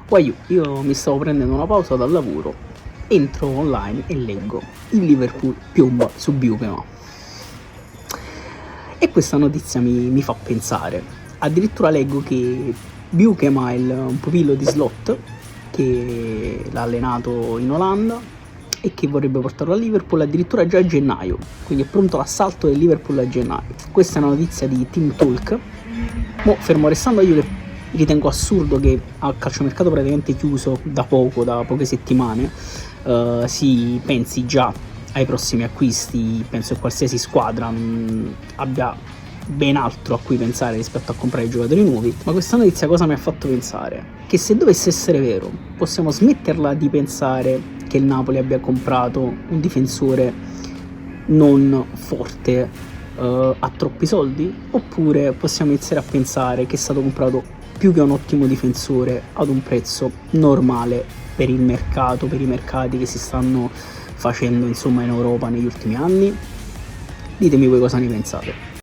Guai, io mi stavo prendendo una pausa dal lavoro, entro online e leggo: il Liverpool piomba su Buchema. E questa notizia mi fa pensare. Addirittura leggo che Buchema è un pupillo di Slot, che l'ha allenato in Olanda e che vorrebbe portarlo a Liverpool addirittura già a gennaio, quindi è pronto l'assalto del Liverpool a gennaio. Questa è una notizia di Team Talk. Fermo restando io che ritengo assurdo che a calciomercato praticamente chiuso da poche settimane, si pensi già ai prossimi acquisti. Penso che qualsiasi squadra abbia ben altro a cui pensare rispetto a comprare giocatori nuovi. Ma questa notizia cosa mi ha fatto pensare? Che se dovesse essere vero, possiamo smetterla di pensare che il Napoli abbia comprato un difensore non forte a troppi soldi, oppure possiamo iniziare a pensare che è stato comprato più che un ottimo difensore ad un prezzo normale per il mercato, per i mercati che si stanno facendo insomma in Europa negli ultimi anni. Ditemi voi cosa ne pensate.